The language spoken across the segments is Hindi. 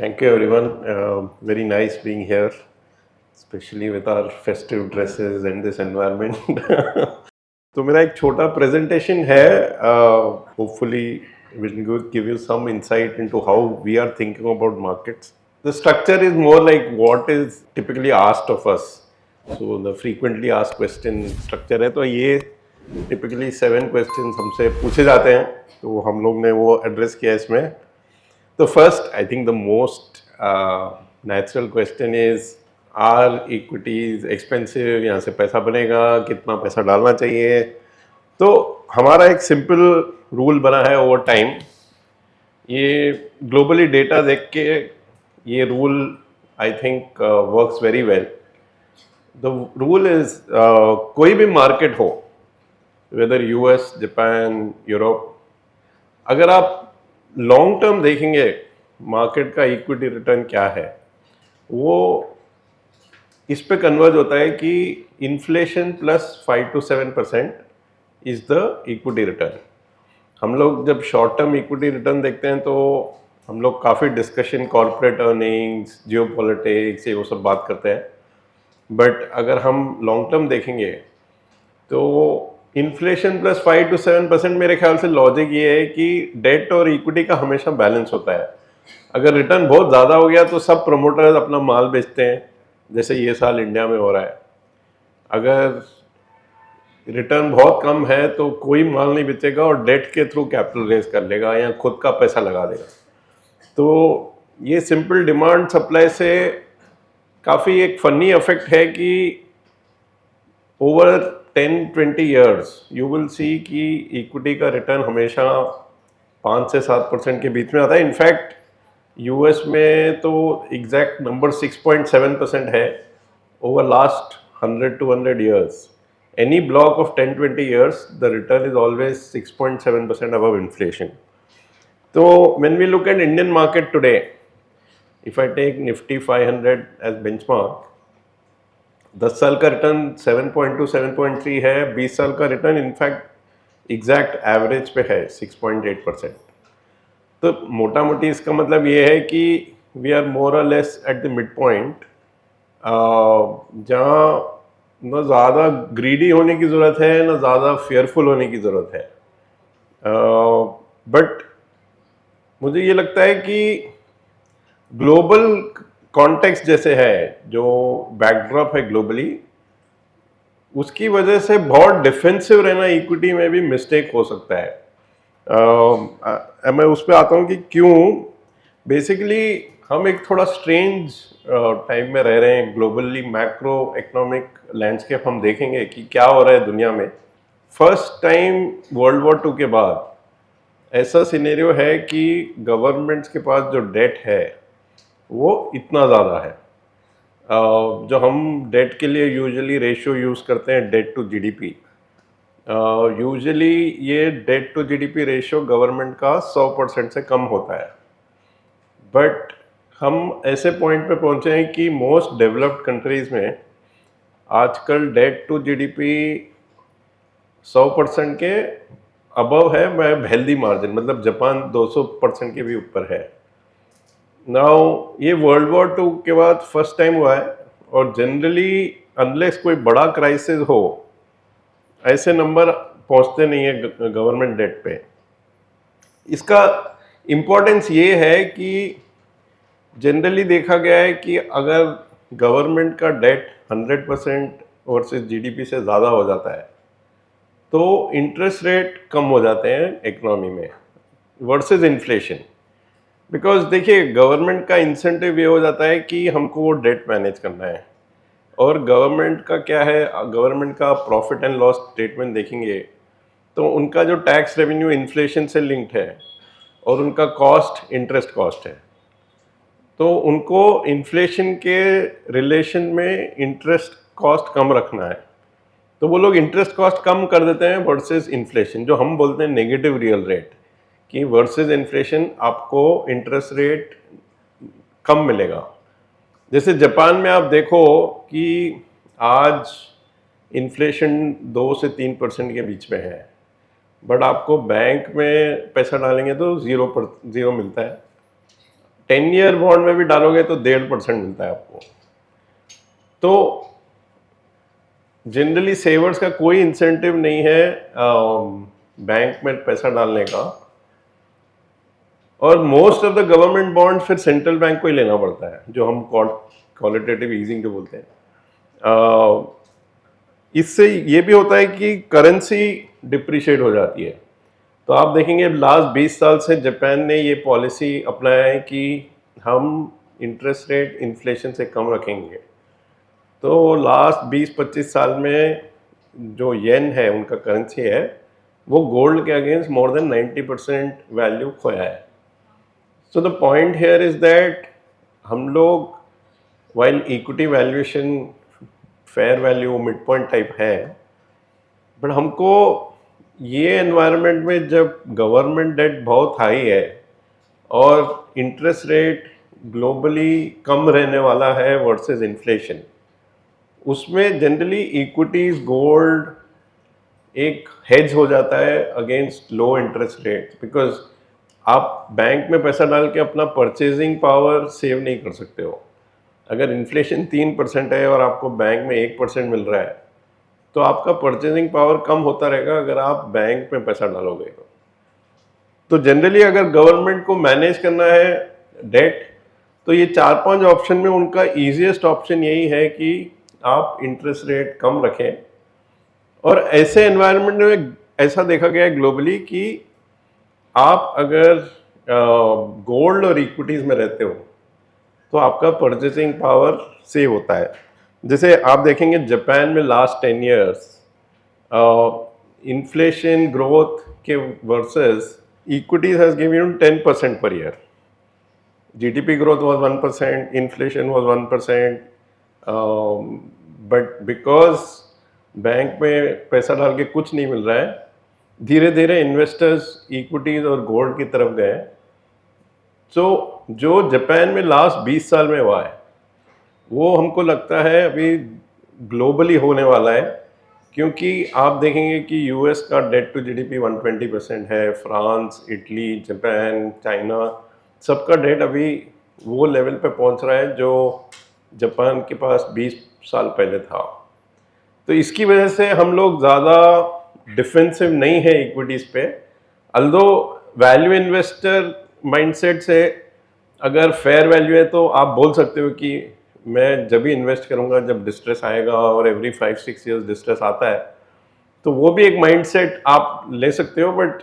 Thank you everyone. Very nice being here, especially with our festive dresses and this environment. तो मेरा एक छोटा presentation है. Hopefully will give you some insight into how we are thinking about markets. The structure is more like what is typically asked of us. So the frequently asked question structure है. तो ये typically 7 questions हमसे पूछे जाते हैं. तो हम लोग ने वो address किया इसमें. So first, I think the most natural question is, are equities expensive? यहाँ से पैसा बनेगा, कितना पैसा डालना चाहिए? तो हमारा एक सिंपल रूल बना है ओवर टाइम. ये ग्लोबली डेटा देख के ये rule I think works very well. The rule is कोई भी मार्केट हो, वेदर यूएस, जापान, यूरोप, अगर आप लॉन्ग टर्म देखेंगे मार्केट का इक्विटी रिटर्न क्या है, वो इस पे कन्वर्ज होता है कि inflation plus 5 to 7% is the equity return. हम लोग जब शॉर्ट टर्म इक्विटी रिटर्न देखते हैं तो हम लोग काफ़ी डिस्कशन कॉर्पोरेट अर्निंग्स, जियो पॉलिटिक्स, ये वो सब बात करते हैं. बट अगर हम लॉन्ग टर्म देखेंगे तो इन्फ्लेशन प्लस 5 to 7%, मेरे ख्याल से लॉजिक ये है कि डेट और इक्विटी का हमेशा बैलेंस होता है. अगर रिटर्न बहुत ज़्यादा हो गया तो सब प्रमोटर्स अपना माल बेचते हैं, जैसे ये साल इंडिया में हो रहा है. अगर रिटर्न बहुत कम है तो कोई माल नहीं बेचेगा और डेट के थ्रू कैपिटल रेज कर लेगा या खुद का पैसा लगा देगा. तो ये सिंपल डिमांड सप्लाई से काफ़ी एक फनी इफेक्ट है कि over 10-20 years you will see कि इक्विटी का रिटर्न हमेशा 5 से 7% के बीच में आता है. इनफैक्ट यूएस में तो एग्जैक्ट नंबर 6.7% है over last 100 to 100 years. Any block of 10-20 years, the return is always 6.7% above inflation. So when we look at Indian market today, if I take Nifty 500 as benchmark, 10 साल का रिटर्न 7.2 7.3 है. 20 साल का रिटर्न इनफैक्ट एग्जैक्ट एवरेज पे है 6.8%. तो मोटा मोटी इसका मतलब ये है कि वी आर मोर और less at the mid point, जहाँ न ज़्यादा ग्रीडी होने की ज़रूरत है, न ज़्यादा फेयरफुल होने की ज़रूरत है. बट मुझे ये लगता है कि ग्लोबल कॉन्टेक्स्ट जैसे है, जो बैकड्रॉप है ग्लोबली, उसकी वजह से बहुत डिफेंसिव रहना इक्विटी में भी मिस्टेक हो सकता है. मैं उस पर आता हूँ कि क्यों. बेसिकली हम एक थोड़ा स्ट्रेंज टाइम में रह रहे हैं. ग्लोबली मैक्रो इकोनॉमिक लैंडस्केप हम देखेंगे कि क्या हो रहा है दुनिया में. फर्स्ट टाइम वर्ल्ड वॉर 2 के बाद ऐसा सिनेरियो है कि गवर्नमेंट्स के पास जो डेट है वो इतना ज़्यादा है. जो हम डेट के लिए यूजुअली रेशियो यूज़ करते हैं, डेट टू जीडीपी, यूजुअली ये debt to GDP ratio government का 100% से कम होता है. बट हम ऐसे पॉइंट पे पहुंचे हैं कि मोस्ट डेवलप्ड कंट्रीज़ में आजकल डेट टू जीडीपी 100% के अबव है. मैं हेल्दी मार्जिन, मतलब जापान 200% के भी ऊपर है. नाउ ये वर्ल्ड वॉर 2 के बाद फर्स्ट टाइम हुआ है, और जनरली अनलेस कोई बड़ा क्राइसिस हो, ऐसे नंबर पहुंचते नहीं है गवर्नमेंट डेट पे. इसका इम्पोर्टेंस ये है कि जनरली देखा गया है कि अगर गवर्नमेंट का डेट 100% वर्सेस जीडीपी से ज़्यादा हो जाता है तो इंटरेस्ट रेट कम हो जाते हैं इकोनॉमी में वर्सेस इन्फ्लेशन. बिकॉज देखिए, गवर्नमेंट का इंसेंटिव ये हो जाता है कि हमको वो डेट मैनेज करना है. और गवर्नमेंट का क्या है, गवर्नमेंट का प्रॉफिट एंड लॉस स्टेटमेंट देखेंगे तो उनका जो टैक्स रेवेन्यू इन्फ्लेशन से लिंक्ड है और उनका कॉस्ट इंटरेस्ट कॉस्ट है. तो उनको इन्फ्लेशन के रिलेशन में इंटरेस्ट कॉस्ट कम रखना है. तो वो लोग इंटरेस्ट कॉस्ट कम कर देते हैं वर्सेस इन्फ्लेशन, जो हम बोलते हैं नेगेटिव रियल रेट, कि वर्सेस इन्फ्लेशन आपको इंटरेस्ट रेट कम मिलेगा. जैसे जापान में आप देखो कि आज इन्फ्लेशन 2 से 3% के बीच में है, बट आपको बैंक में पैसा डालेंगे तो 0 मिलता है. 10 ईयर बॉन्ड में भी डालोगे तो 1.5% मिलता है आपको। तो जनरली सेवर्स का कोई इंसेंटिव नहीं है बैंक में पैसा डालने का, और most of the government bond फिर सेंट्रल बैंक को ही लेना पड़ता है, जो हम क्वालिटेटिव ईजिंग जो बोलते हैं। इससे ये भी होता है कि करेंसी डिप्रिशिएट हो जाती है। तो आप देखेंगे लास्ट 20 साल से जापान ने ये पॉलिसी अपनाया है कि हम इंटरेस्ट रेट इन्फ्लेशन से कम रखेंगे। तो लास्ट 20-25 साल में जो येन है, उनका करेंसी है, वो गोल्ड के अगेंस्ट मोर देन 90% वैल्यू खोया है। So the point here is that हम लोग while equity valuation fair value mid point type है, बट हमको ये एनवायरनमेंट में जब गवर्नमेंट डेट बहुत हाई है और इंटरेस्ट रेट ग्लोबली कम रहने वाला है वर्सेस इन्फ्लेशन, उसमें जनरली इक्विटीज गोल्ड एक हेज हो जाता है against low interest rate, because आप बैंक में पैसा डाल के अपना परचेजिंग पावर सेव नहीं कर सकते हो। अगर इन्फ्लेशन 3% है और आपको बैंक में 1% मिल रहा है, तो आपका परचेजिंग पावर कम होता रहेगा अगर आप बैंक में पैसा डालोगे। तो जनरली अगर गवर्नमेंट को मैनेज करना है डेट, तो ये 4-5 ऑप्शन में उनका ईजीएस्ट ऑप्शन यही है कि आप इंटरेस्ट रेट कम रखें। और ऐसे एनवायरनमेंट में ऐसा देखा गया है ग्लोबली कि आप अगर गोल्ड और इक्विटीज में रहते हो तो आपका परचेसिंग पावर सेव होता है। जैसे आप देखेंगे जापान में लास्ट 10 ईयर्स इन्फ्लेशन ग्रोथ के versus equities has given you 10% per year. GDP growth was 1%, inflation was 1%, but because bank में पैसा डाल के कुछ नहीं मिल रहा है, धीरे धीरे इन्वेस्टर्स इक्विटीज और गोल्ड की तरफ गए। तो जो जापान में लास्ट 20 साल में हुआ है, वो हमको लगता है अभी ग्लोबली होने वाला है, क्योंकि आप देखेंगे कि यूएस का डेट टू जीडीपी 120% है, फ्रांस, इटली, जापान, चाइना, सबका डेट अभी वो लेवल पे पहुंच रहा है जो जापान के पास 20 साल पहले था। तो इसकी वजह से हम लोग ज़्यादा डिफेंसिव नहीं है इक्विटीज़ पे। अल्दो वैल्यू इन्वेस्टर माइंडसेट से अगर फेयर वैल्यू है तो आप बोल सकते हो कि मैं जब भी इन्वेस्ट करूंगा जब डिस्ट्रेस आएगा, और एवरी 5-6 ईयर्स डिस्ट्रेस आता है, तो वो भी एक माइंडसेट आप ले सकते हो। बट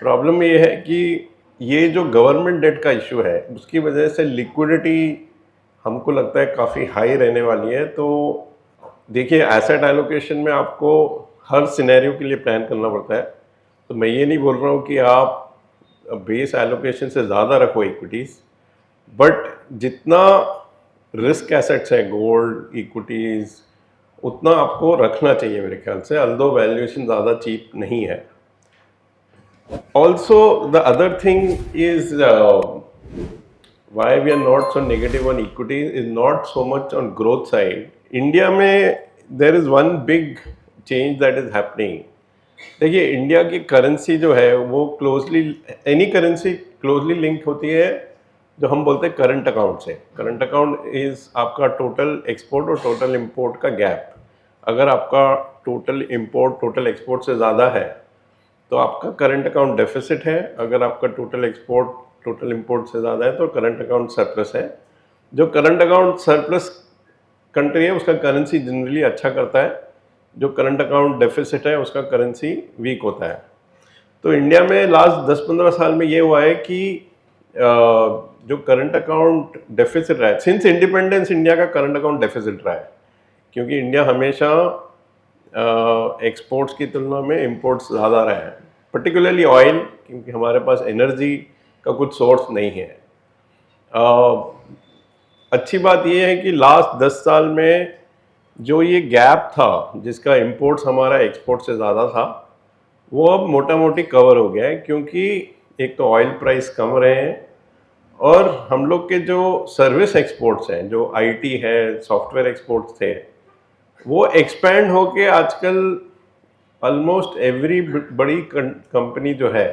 प्रॉब्लम ये है कि ये जो गवर्नमेंट डेट का इशू है, उसकी वजह से लिक्विडिटी हमको लगता है काफ़ी हाई रहने वाली है। तो देखिए, एसेट एलोकेशन में आपको हर सिनेरियो के लिए प्लान करना पड़ता है। तो मैं ये नहीं बोल रहा हूँ कि आप बेस एलोकेशन से ज़्यादा रखो इक्विटीज़, बट जितना रिस्क एसेट्स है गोल्ड इक्विटीज़, उतना आपको रखना चाहिए मेरे ख्याल से, अल्दो वैल्यूएशन ज़्यादा चीप नहीं है। Also the other thing is why we are not so negative on equities is not so much on growth side. India में there is one big change that is happening. देखिए, इंडिया की करेंसी जो है वो closely, any currency closely link होती है जो हम बोलते हैं करंट अकाउंट से। करंट अकाउंट इज आपका टोटल एक्सपोर्ट और टोटल इंपोर्ट का गैप। अगर आपका टोटल इंपोर्ट टोटल एक्सपोर्ट से ज़्यादा है तो आपका करंट अकाउंट डेफिसिट है, अगर आपका टोटल एक्सपोर्ट टोटल इंपोर्ट से ज़्यादा है तो करंट अकाउंट सरप्लस है। जो करंट अकाउंट सरप्लस कंट्री है उसका करेंसी जनरली अच्छा करता है, जो करंट अकाउंट डेफिसिट है उसका करेंसी वीक होता है। तो इंडिया में लास्ट 10-15 साल में ये हुआ है कि जो करंट अकाउंट डेफिसिट रहा है, सिंस इंडिपेंडेंस इंडिया का करंट अकाउंट डेफिसिट रहा है, क्योंकि इंडिया हमेशा एक्सपोर्ट्स की तुलना में इंपोर्ट्स ज़्यादा रहे हैं, पर्टिकुलरली ऑयल, क्योंकि हमारे पास एनर्जी का कुछ सोर्स नहीं है। अच्छी बात यह है कि लास्ट 10 साल में जो ये गैप था जिसका इंपोर्ट्स हमारा एक्सपोर्ट से ज़्यादा था, वो अब मोटा मोटी कवर हो गया है, क्योंकि एक तो ऑयल प्राइस कम रहे हैं और हम लोग के जो सर्विस एक्सपोर्ट्स हैं, जो आईटी है, सॉफ्टवेयर एक्सपोर्ट्स थे, वो एक्सपैंड होके आजकल ऑलमोस्ट एवरी बड़ी कंपनी जो है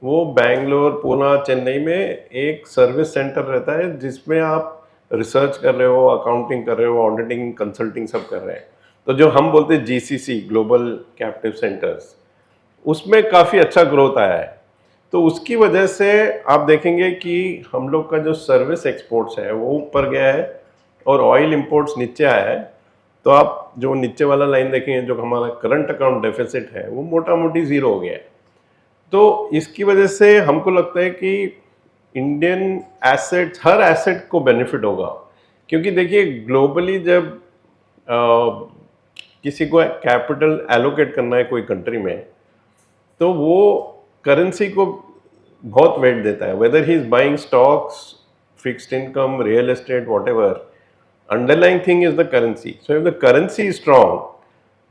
वो बैंगलोर, पूना, चेन्नई में एक सर्विस सेंटर रहता है जिसमें आप रिसर्च कर रहे हो, अकाउंटिंग कर रहे हो, ऑडिटिंग, कंसल्टिंग सब कर रहे हैं। तो जो हम बोलते हैं जीसीसी, ग्लोबल कैप्टिव सेंटर्स, उसमें काफ़ी अच्छा ग्रोथ आया है। तो उसकी वजह से आप देखेंगे कि हम लोग का जो सर्विस एक्सपोर्ट्स है वो ऊपर गया है और ऑयल इंपोर्ट्स नीचे आया है। तो आप जो नीचे वाला लाइन देखेंगे, जो हमारा करंट अकाउंट डेफिसिट है, वो मोटा मोटी ज़ीरो हो गया है। तो इसकी वजह से हमको लगता है कि इंडियन एसेट्स, हर एसेट को बेनिफिट होगा। क्योंकि देखिए ग्लोबली जब किसी को कैपिटल एलोकेट करना है कोई कंट्री में, तो वो करेंसी को बहुत वेट देता है, weather he is buying stocks, fixed income, real estate, what ever, underlying thing is the currency. So if the currency is strong,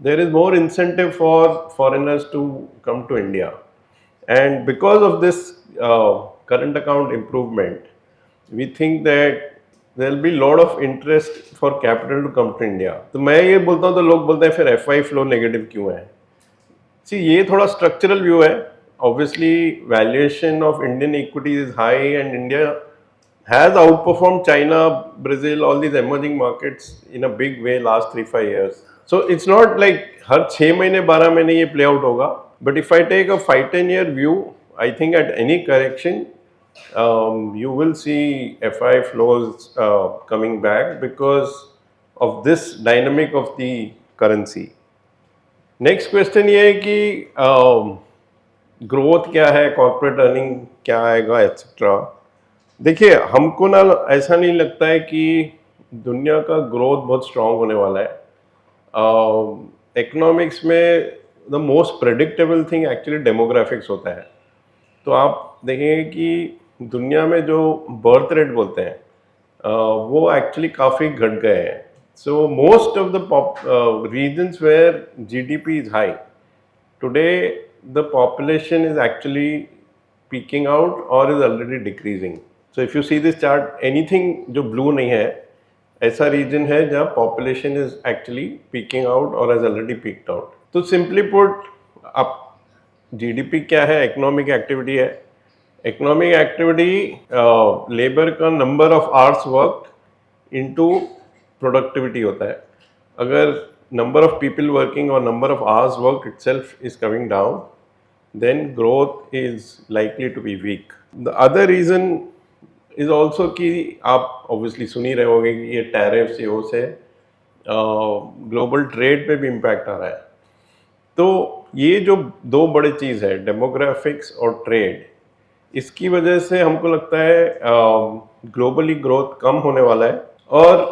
there is more incentive for foreigners to come to India. And because of this current account improvement, we think that there will be lot of interest for capital to come to India. तो मैं ये बोलता हूँ तो लोग बोलते हैं फिर FI फ्लो नेगेटिव क्यों है? See, ये थोड़ा स्ट्रक्चरल व्यू है. Obviously, valuation of Indian equity is high and India has outperformed China, Brazil, all these emerging markets in a big way last 3-5 years. So it's not like हर 6 महीने 12 महीने ये play out होगा. But if I take a 5-10 year view, I think at any correction, you will see FI flows coming back because of this dynamic of the currency. Next question ये है कि ग्रोथ क्या है, कॉर्पोरेट अर्निंग क्या आएगा, एट्सेट्रा. देखिए हमको ना ऐसा नहीं लगता है कि दुनिया का ग्रोथ बहुत स्ट्रांग होने वाला है. इकोनॉमिक्स में the most predictable thing actually demographics होता है. तो आप देखेंगे कि दुनिया में जो बर्थ रेट बोलते हैं वो एक्चुअली काफ़ी घट गए हैं. So most of the regions where GDP is high, today the population is actually peaking out or is already decreasing. So if you see this chart, anything जो blue नहीं है, ऐसा region है जहाँ population is actually peaking out or has already peaked out. तो simply put, आप GDP क्या है? Economic activity है. Economic activity labor का number of hours worked into productivity होता है. अगर नंबर ऑफ पीपल वर्किंग और number of hours work itself is coming down, then growth is likely to be weak. The other reason is also कि आप ऑब्वियसली सुन ही रहे होंगे कि ये टैरिफ्स ये से ग्लोबल ट्रेड पे भी इम्पैक्ट आ रहा है. तो ये जो दो बड़े चीज़ है, डेमोग्राफिक्स और ट्रेड, इसकी वजह से हमको लगता है ग्लोबली ग्रोथ कम होने वाला है और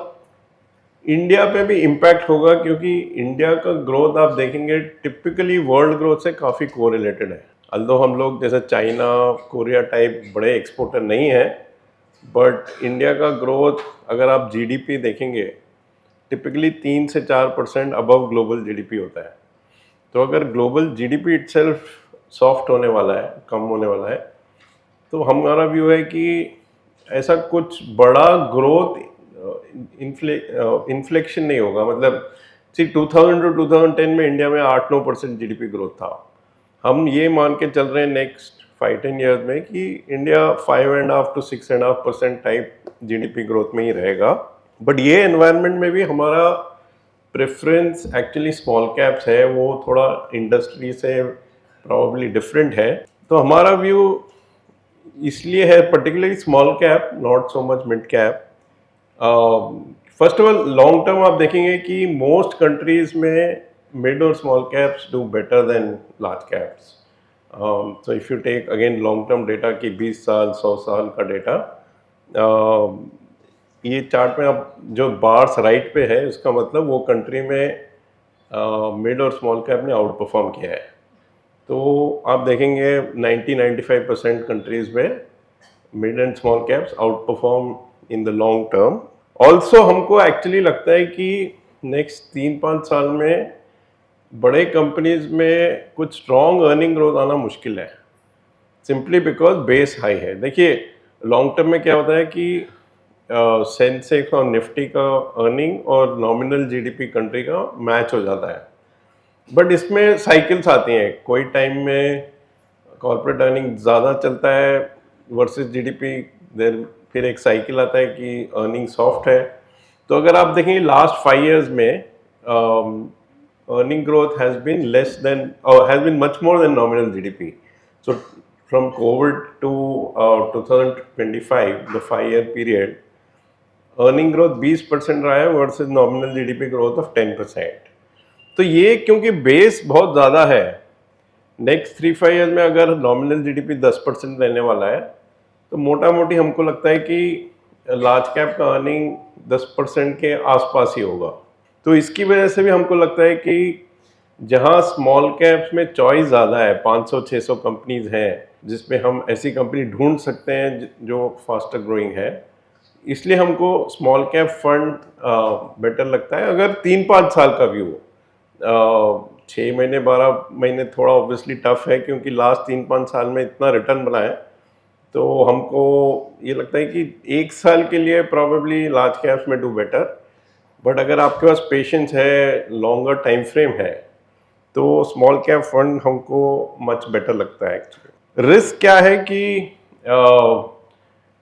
इंडिया पे भी इम्पैक्ट होगा. क्योंकि इंडिया का ग्रोथ आप देखेंगे टिपिकली वर्ल्ड ग्रोथ से काफ़ी कोरिलेटेड है. अल्दो हम लोग जैसे चाइना, कोरिया टाइप बड़े एक्सपोर्टर नहीं है, बट इंडिया का ग्रोथ अगर आप जीडीपी देखेंगे टिपिकली 3 से 4% अबव ग्लोबल जीडीपी होता है. तो अगर ग्लोबल जीडीपी इटसेल्फ सॉफ्ट होने वाला है, कम होने वाला है, तो हमारा व्यू है कि ऐसा कुछ बड़ा ग्रोथ इन्फ्लेक्शन नहीं होगा. मतलब 2000 टू 2010 में इंडिया में 8-9% जीडीपी ग्रोथ था. हम ये मान के चल रहे हैं नेक्स्ट 5-10 ईयर्स में कि India 5.5 to 6.5% type GDP growth में ही रहेगा. बट ये एनवायरनमेंट में भी हमारा प्रेफरेंस एक्चुअली स्मॉल कैप्स है, वो थोड़ा इंडस्ट्री से प्रॉब्ली डिफरेंट है. तो हमारा व्यू इसलिए है particularly small cap, not so much mid cap. First of all long term आप देखेंगे कि मोस्ट कंट्रीज में मिड और small caps do better than large caps. So if you take again long term data कि 20 साल 100 साल का डेटा, ये चार्ट में आप जो बार्स राइट पे है उसका मतलब वो कंट्री में मिड और स्मॉल कैप ने आउट परफॉर्म किया है. तो आप देखेंगे 90-95% कंट्रीज में mid and small caps out perform in the long term. Also हमको एक्चुअली लगता है कि नेक्स्ट 3-5 साल में बड़े कंपनीज में कुछ स्ट्रॉन्ग अर्निंग ग्रोथ आना मुश्किल है, सिंपली बिकॉज बेस हाई है. देखिए लॉन्ग टर्म में क्या होता है कि सेंसेक्स और निफ्टी का अर्निंग और नॉमिनल जीडीपी कंट्री का मैच हो जाता है. बट इसमें साइकिल्स आती हैं. कोई टाइम में कॉर्पोरेट अर्निंग ज़्यादा चलता है वर्सेस जीडीपी, देन फिर एक साइकिल आता है कि अर्निंग सॉफ्ट है। तो अगर आप देखेंगे लास्ट 5 years में earning growth has been less than or has been much more than nominal GDP. So from COVID to 2025, the 5 year period, earning growth 20% रहा है versus nominal GDP growth of 10%। तो ये क्योंकि बेस बहुत ज़्यादा है, नेक्स्ट 3-5 years में अगर नॉमिनल जीडीपी 10% रहने वाला है तो मोटा मोटी हमको लगता है कि लार्ज कैप का अर्निंग 10% के आसपास ही होगा। तो इसकी वजह से भी हमको लगता है कि जहां स्मॉल कैप्स में चॉइस ज़्यादा है, 500-600 कंपनीज हैं जिसमें हम ऐसी कंपनी ढूंढ सकते हैं जो फास्टर ग्रोइंग है, इसलिए हमको स्मॉल कैप फंड बेटर लगता है। अगर 3-5 साल का व्यू, 6 महीने 12 महीने थोड़ा ऑब्वियसली टफ है क्योंकि लास्ट 3-5 साल में इतना रिटर्न बना है, तो हमको ये लगता है कि 1 साल के लिए प्रॉबेबली लार्ज कैप्स में डू बेटर। बट अगर आपके पास पेशेंस है, लॉन्गर टाइम फ्रेम है, तो स्मॉल कैप फंड हमको मच बेटर लगता है एक्चुअली। रिस्क क्या है कि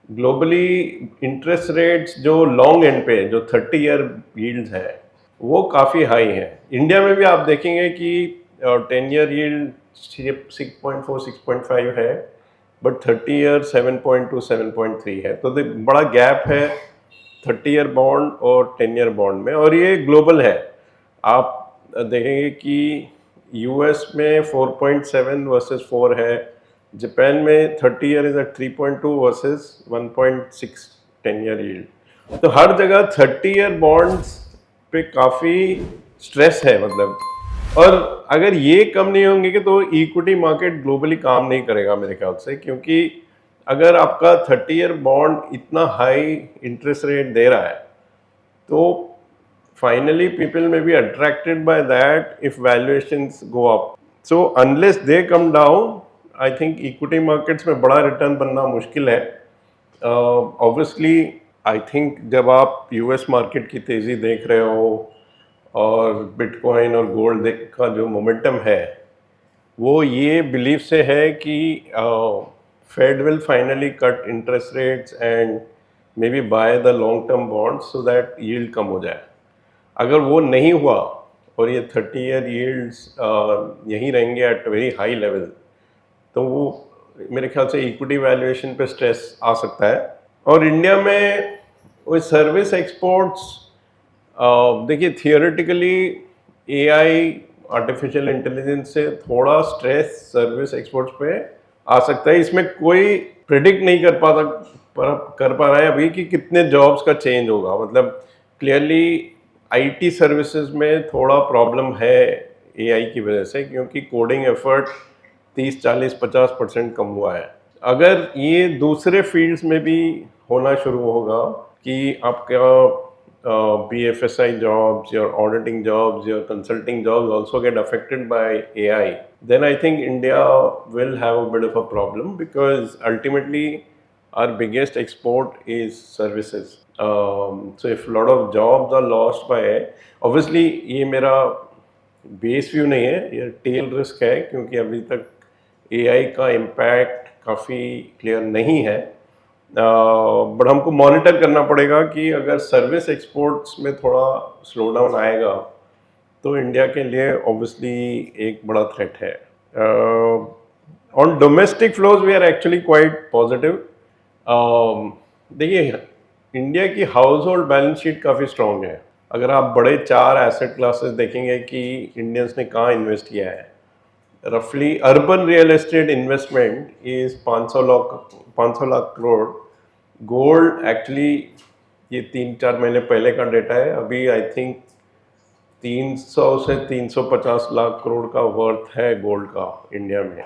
ग्लोबली इंटरेस्ट रेट्स जो लॉन्ग एंड पे जो 30 year यील्ड्स है वो काफ़ी हाई हैं। इंडिया में भी आप देखेंगे कि 10 year यील्ड 6.4-6.5 है, बट 30 year 7.2-7.3 है। तो बड़ा गैप है 30 year बॉन्ड और 10 year बॉन्ड में, और ये ग्लोबल है। आप देखेंगे कि यूएस में 4.7 वर्सेस 4 है, जापान में 30 year is at 3.2 versus 1.6 10 year yield. तो हर जगह 30 year बॉन्ड्स पे काफ़ी स्ट्रेस है मतलब, और अगर ये कम नहीं होंगे कि तो इक्विटी मार्केट ग्लोबली काम नहीं करेगा मेरे ख्याल से, क्योंकि अगर आपका 30 year बॉन्ड इतना हाई इंटरेस्ट रेट दे रहा है तो finally people may be attracted by that if valuations go up. So unless they come down, I think equity markets में बड़ा रिटर्न बनना मुश्किल है। Obviously I think जब आप यूएस मार्केट की तेज़ी देख रहे हो और बिटकॉइन और गोल्ड का जो मोमेंटम है वो ये बिलीव से है कि Fed will finally cut interest rates and may be buy the long term bonds so that yield कम हो जाए। अगर वो नहीं हुआ और ये 30 year यील्ड्स यहीं रहेंगे एट वेरी हाई लेवल, तो वो मेरे ख्याल से इक्विटी वैल्यूएशन पे स्ट्रेस आ सकता है। और इंडिया में वो सर्विस एक्सपोर्ट्स, देखिए थियोरेटिकली एआई आर्टिफिशियल इंटेलिजेंस से थोड़ा स्ट्रेस सर्विस एक्सपोर्ट्स पे आ सकता है। इसमें कोई प्रिडिक्ट नहीं कर पा रहा है अभी कि कितने जॉब्स का चेंज होगा। मतलब क्लियरली आईटी सर्विसेज में थोड़ा प्रॉब्लम है एआई की वजह से, क्योंकि कोडिंग एफर्ट 30-40-50% कम हुआ है। अगर ये दूसरे फील्ड्स में भी होना शुरू होगा कि आपका BFSI jobs, your auditing jobs, your consulting jobs also get affected by AI, then I think India will have a bit of a problem, because ultimately our biggest export is services. So if a lot of jobs are lost by AI, obviously ये मेरा बेस व्यू नहीं है, ये टेल रिस्क है, क्योंकि अभी तक AI का इम्पैक्ट काफ़ी क्लियर नहीं है। बट हमको मॉनिटर करना पड़ेगा कि अगर सर्विस एक्सपोर्ट्स में थोड़ा स्लो डाउन आएगा तो इंडिया के लिए ऑब्वियसली एक बड़ा थ्रेट है। On domestic flows we are actually quite positive. देखिए इंडिया की हाउस होल्ड बैलेंस शीट काफ़ी स्ट्रॉन्ग है। अगर आप बड़े 4 एसेट क्लासेस देखेंगे कि इंडियंस ने कहाँ इन्वेस्ट किया है, रफली urban real estate investment is 500 lakh crore. Gold actually ये 3-4 महीने पहले का डेटा है, अभी आई थिंक 300 से 350 लाख करोड़ का वर्थ है गोल्ड का इंडिया में।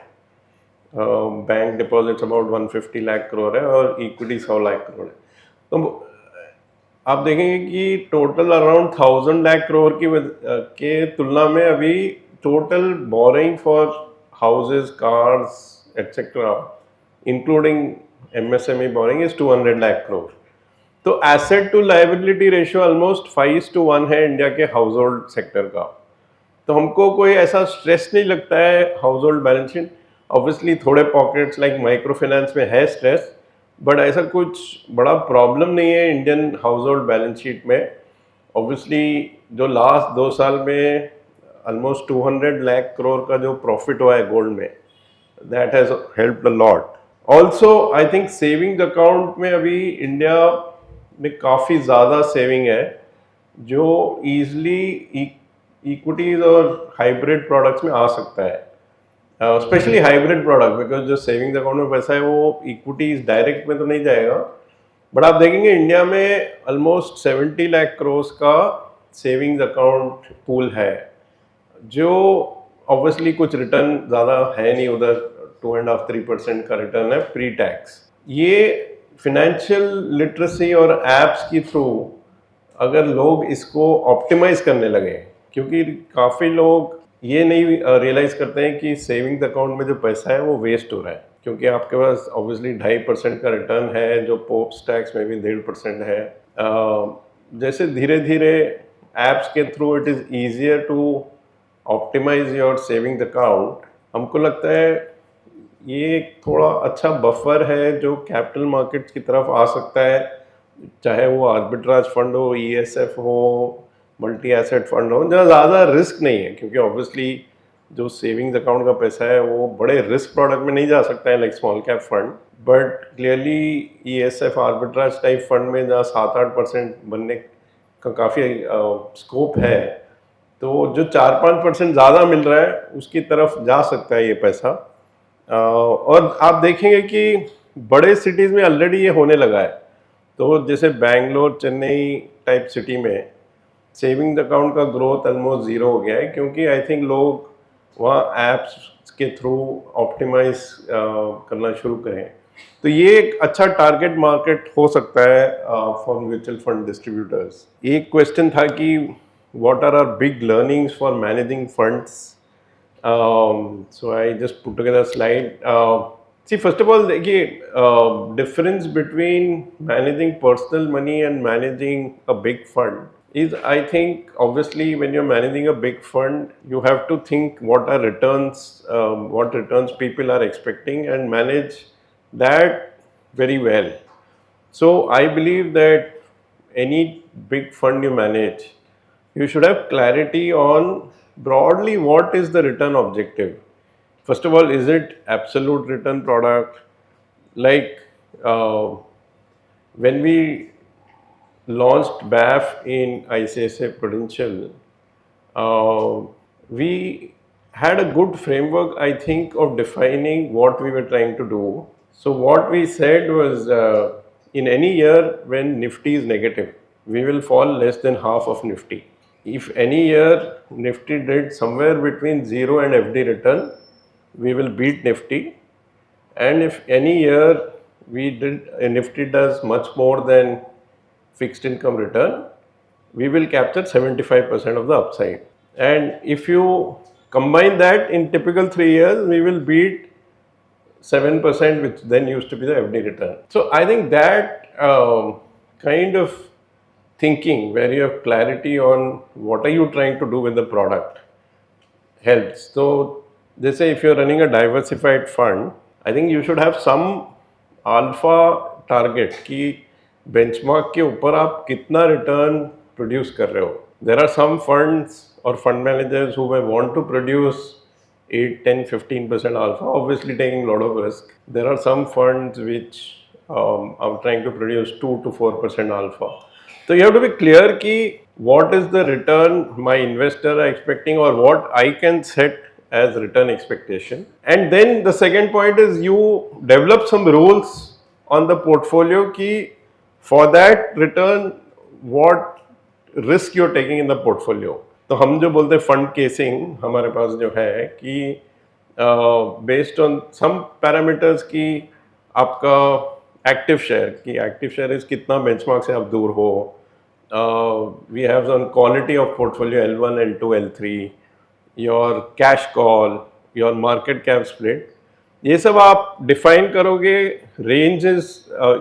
Bank deposits about 150 lakh crore है और इक्विटी 100 लाख करोड़ है। तो आप देखेंगे कि टोटल अराउंड 1000 लाख करोड़ के तुलना में अभी total borrowing for houses, cars etcetera including MSME borrowing is 200 lakh crore. तो asset to liability ratio almost 5:1 है इंडिया के हाउस होल्ड सेक्टर का। तो हमको कोई ऐसा स्ट्रेस नहीं लगता है house hold balance sheet. Obviously थोड़े पॉकेट्स लाइक माइक्रो फाइनेंस में है स्ट्रेस, बट ऐसा कुछ बड़ा प्रॉब्लम नहीं है Indian house hold balance sheet में। ऑब्वियसली जो लास्ट 2 साल में ऑलमोस्ट 200 लाख करोड़ का जो प्रॉफिट हुआ है गोल्ड में, that has helped a lot. Also I think saving account में अभी इंडिया में काफ़ी ज़्यादा सेविंग है जो ईजली इक्विटीज और हाइब्रिड प्रोडक्ट्स में आ सकता है, स्पेशली हाइब्रिड प्रोडक्ट, बिकॉज जो सेविंग्स अकाउंट में पैसा है वो इक्विटीज डायरेक्ट में तो नहीं जाएगा, बट आप देखेंगे इंडिया में ऑलमोस्ट 70 लाख करोड़ का सेविंग्स अकाउंट पूल है, जो ऑब्वियसली कुछ रिटर्न ज़्यादा है नहीं उधर, 2.5-3% का रिटर्न है प्री टैक्स। ये फिनेंशियल लिटरेसी और एप्स के थ्रू अगर लोग इसको ऑप्टिमाइज करने लगे, क्योंकि काफ़ी लोग ये नहीं रियलाइज करते हैं कि सेविंग्स अकाउंट में जो पैसा है वो वेस्ट हो रहा है, क्योंकि आपके पास ऑब्वियसली 2.5% का रिटर्न है जो पोस्ट टैक्स में भी 1.5% है। जैसे धीरे धीरे एप्स के through it is easier to optimise your savings account, हमको लगता है ये एक थोड़ा अच्छा बफर है जो कैपिटल मार्केट्स की तरफ आ सकता है, चाहे वो आर्बिट्राज फंड हो, ESF हो, मल्टी एसेट फंड हो, जहाँ ज़्यादा रिस्क नहीं है, क्योंकि ऑब्वियसली जो सेविंग्स अकाउंट का पैसा है वो बड़े रिस्क प्रोडक्ट में नहीं जा सकता है like small cap fund, but clearly ESF arbitrage type fund में जहाँ 7-8% बनने का काफ़ी स्कोप है, तो जो 4-5% ज़्यादा मिल रहा है उसकी तरफ जा सकता है ये पैसा। और आप देखेंगे कि बड़े सिटीज़ में ऑलरेडी ये होने लगा है, तो जैसे बैंगलोर, चेन्नई टाइप सिटी में सेविंग्स अकाउंट का ग्रोथ ऑलमोस्ट ज़ीरो हो गया है, क्योंकि आई थिंक लोग वहाँ एप्स के थ्रू ऑप्टिमाइज करना शुरू करें, तो ये एक अच्छा टारगेट मार्केट हो सकता है फॉर म्यूचुअल फंड डिस्ट्रीब्यूटर्स। एक क्वेश्चन था कि what are our big learnings for managing funds, so I just put together a slide. See, first of all, देखिए difference between managing personal money and managing a big fund is, I think, obviously when you're managing a big fund, you have to think what are returns, what returns people are expecting, and manage that very well. So I believe that any big fund you manage, you should have clarity on broadly what is the return objective. First of all, is it absolute return product? Like when we launched BAF in ICICI Prudential, we had a good framework, I think, of defining what we were trying to do. So what we said was, in any year when Nifty is negative, we will fall less than half of Nifty. If any year Nifty did somewhere between 0 and FD return, we will beat Nifty. And if any year we did Nifty does much more than fixed income return, we will capture 75% of the upside. And if you combine that in typical 3 years, we will beat 7%, which then used to be the FD return. So I think that kind of thinking, where you have clarity on what are you trying to do with the product, helps. So they say if you're running a diversified fund, I think you should have some alpha target कि benchmark के ऊपर आप कितना return produce कर रहे हो. There are some funds or fund managers who may want to produce 8, 10, 15% alpha, obviously taking a lot of risk. There are some funds which are trying to produce 2 to 4% alpha. So you have to be clear ki what is the return my investor are expecting or what I can set as return expectation. And then the second point is you develop some rules on the portfolio ki for that return what risk you're taking in the portfolio. तो हम जो बोलते हैं फंड केसिंग हमारे पास जो है कि बेस्ड ऑन सम पैरामीटर्स की आपका एक्टिव शेयर इज कितना बेंचमार्क से आप दूर हो, we have on quality of portfolio L1, L2, L3, your cash call, your market cap split, ये सब आप डिफाइन करोगे. Range is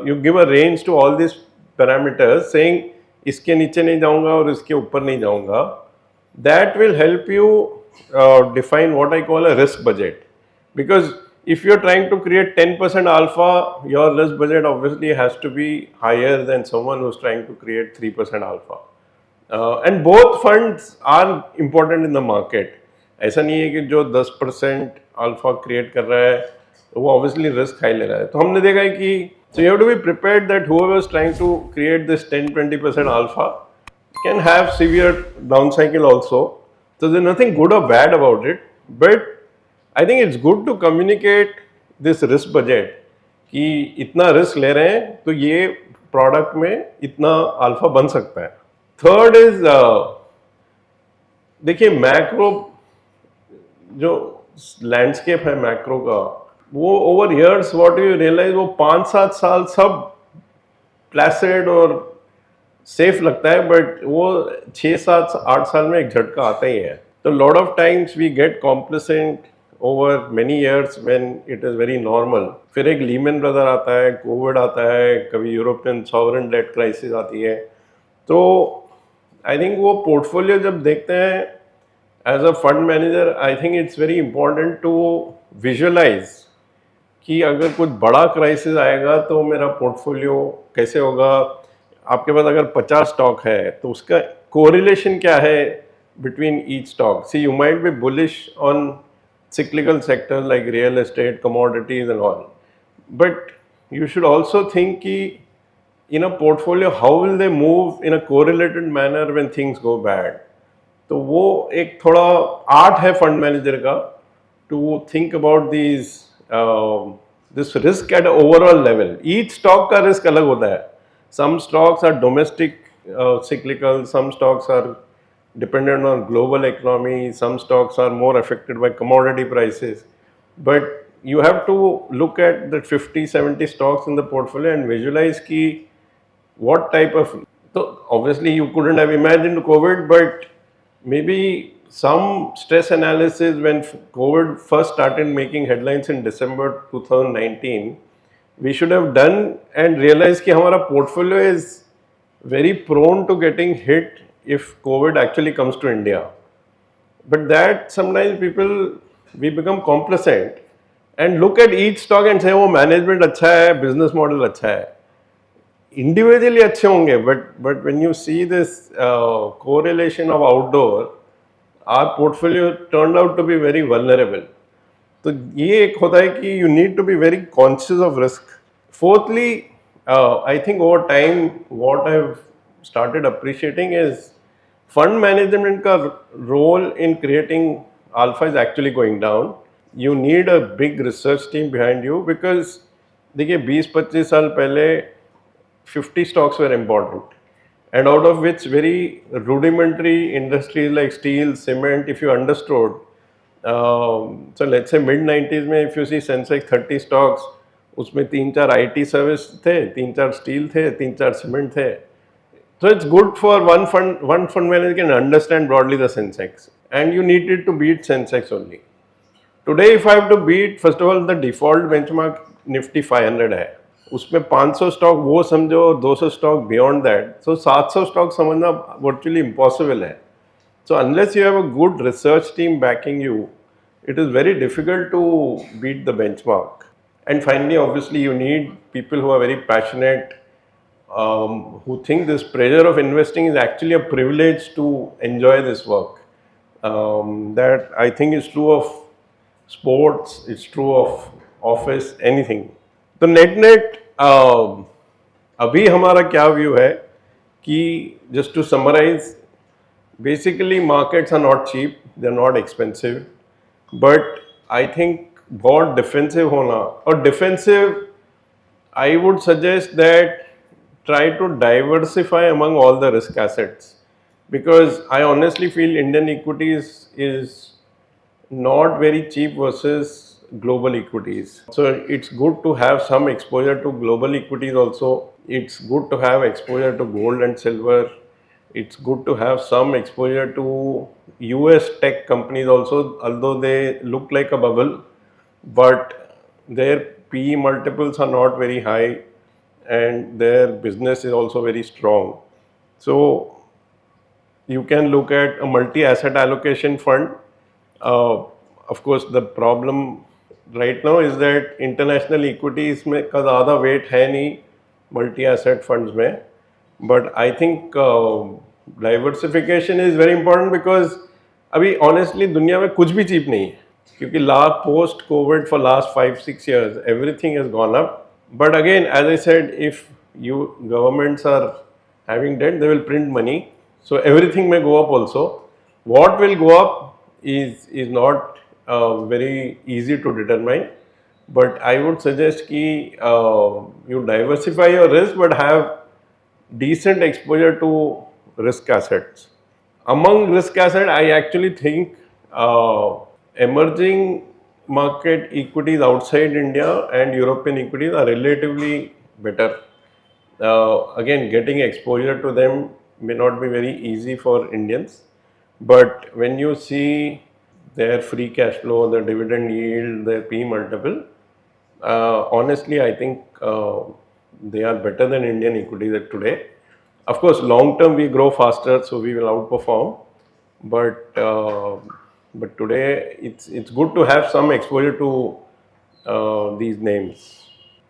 you give a range to all this parameters saying इसके नीचे नहीं जाऊंगा और इसके ऊपर नहीं जाऊंगा. That will help you define what I call a risk budget, because if you're trying to create 10% alpha, your risk budget obviously has to be higher than someone who's trying to create 3% alpha. And both funds are important in the market. ऐसा नहीं है कि जो 10% अल्फा क्रिएट कर रहा है वो ऑब्वियसली रिस्क हाई ले रहा है. तो हमने देखा है कि so you have to be prepared that whoever is trying to create this 10-20% alpha can have severe down cycle also. So there's nothing good or bad about it, but I think it's good to communicate this risk budget कि इतना रिस्क ले रहे हैं तो ये प्रोडक्ट में इतना अल्फा बन सकता है. थर्ड इज देखिए मैक्रो जो लैंडस्केप है मैक्रो का वो over years what you realise वो 5-7 साल सब प्लेसिड और सेफ लगता है बट वो 6-7-8 साल में एक झटका आता ही है. तो lot of times we get complacent over many years when it is very normal. फिर एक लीमन ब्रदर आता है, कोविड आता है, कभी यूरोपियन सॉवरेन डेट क्राइसिस आती है. तो आई थिंक वो पोर्टफोलियो जब देखते हैं as a fund manager I think it's very important to visualise कि अगर कुछ बड़ा क्राइसिस आएगा तो मेरा पोर्टफोलियो कैसे होगा. आपके पास अगर 50 स्टॉक है तो उसका कोरिलेशन क्या है between each stock. See you might be bullish on cyclical sectors like real estate, commodities and all, but you should also think ki in a portfolio how will they move in a correlated manner when things go bad. तो वो एक थोड़ा आर्ट है फंड मैनेजर का to think about these this risk at an overall level. Each stock का risk अलग होता है. Some stocks are domestic cyclical, some stocks are dependent on global economy, some stocks are more affected by commodity prices, but you have to look at the 50-70 stocks in the portfolio and visualize ki what type of. So obviously you couldn't have imagined COVID, but maybe some stress analysis when COVID first started making headlines in December 2019 we should have done and realized ki hamara portfolio is very prone to getting hit if COVID actually comes to India. But that sometimes people, we become complacent and look at each stock and say, oh, management अच्छा है, business model अच्छा है. Individually अच्छे होंगे, but when you see this correlation of outdoor, our portfolio turned out to be very vulnerable. तो ये एक होता है कि you need to be very conscious of risk. Fourthly, I think over time, what I've started appreciating is fund management का role in creating alpha is actually going down. You need a big research team behind you because देखिए 20-25 साल पहले 50 stocks were important and out of which very rudimentary industries like steel, cement, if you understood, so let's say mid-90s में if you see Sensex 30 stocks उसमें 3-4 IT सर्विस थे, 3-4 स्टील थे, 3-4 सीमेंट थे. So it's good for one fund manager can understand broadly the Sensex and you need it to beat Sensex only. Today if I have to beat, first of all the default benchmark Nifty 500 है, उसमें 500 स्टॉक वो समझो, 200 stock beyond that, so 700 stock समझना virtually impossible है. So unless you have a good research team backing you, it is very difficult to beat the benchmark. And finally, obviously, you need people who are very passionate, who think this pressure of investing is actually a privilege to enjoy this work. That I think is true of sports, it's true of office, anything. तो नेट अभी हमारा क्या व्यू है कि just to summarize, basically markets are not cheap, they're not expensive, but I think बहुत डिफेंसिव होना और defensive I would suggest that try to diversify among all the risk assets because I honestly feel Indian equities is not very cheap versus global equities. So it's good to have some exposure to global equities also. It's good to have exposure to gold and silver. It's good to have some exposure to US tech companies also, although they look like a bubble, but their PE multiples are not very high and their business is also very strong. So you can look at a multi-asset allocation fund. Of course, the problem right now is that international equities में का ज़्यादा weight है नहीं multi asset funds में, but I think diversification is very important because अभी honestly दुनिया में कुछ भी cheap नहीं है, क्योंकि post COVID for last 5-6 years everything has gone up. But again, as I said, if you governments are having debt, they will print money, so everything may go up also. What will go up is not very easy to determine, but I would suggest कि you diversify your risk but have decent exposure to risk assets. Among risk assets, I actually think emerging market equities outside India and European equities are relatively better. Again, getting exposure to them may not be very easy for Indians, but when you see their free cash flow, their dividend yield, their P multiple, honestly, I think they are better than Indian equities at today. Of course, long term we grow faster, so we will outperform. But today it's good to have some exposure to these names.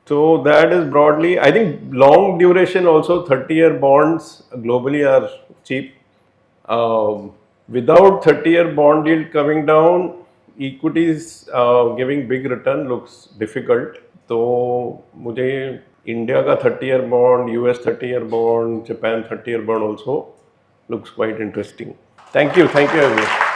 So that is broadly. I think long duration also 30-year bonds globally are cheap. Without 30-year bond yield coming down, equities giving big return looks difficult. तो मुझे इंडिया का 30-year bond, US 30-year bond, Japan 30-year bond also looks quite interesting. Thank you everyone.